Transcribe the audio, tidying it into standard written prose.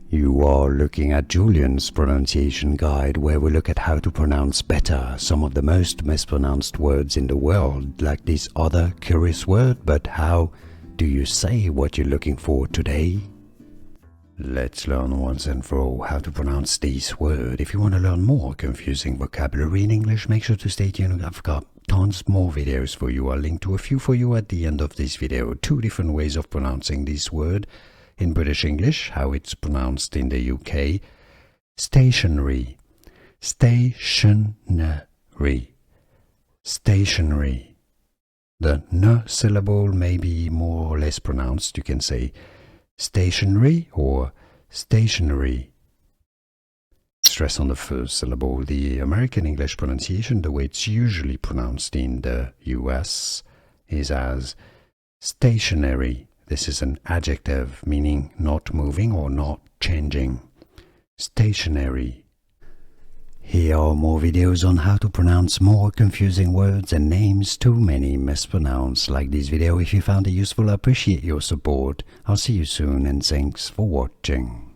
You are looking at Julian's pronunciation guide, where we look at how to pronounce better some of the most mispronounced words in the world, like this other curious word. But how do you say what you're looking for today? Let's learn once and for all how to pronounce this word. If you want to learn more confusing vocabulary in English, make sure to stay tuned. I've got tons more videos for you. I'll link to a few for you at the end of this video. 2 different ways of pronouncing this word. In British English, how it's pronounced in the UK. Stationery. Stationery. Stationery. The n syllable may be more or less pronounced. You can say stationery or stationery. Stress on the first syllable. The American English pronunciation, the way it's usually pronounced in the US, is as stationary. This is an adjective meaning not moving or not changing. Stationary. Here are more videos on how to pronounce more confusing words and names too many mispronounced. Like this video if you found it useful. I appreciate your support. I'll see you soon and thanks for watching.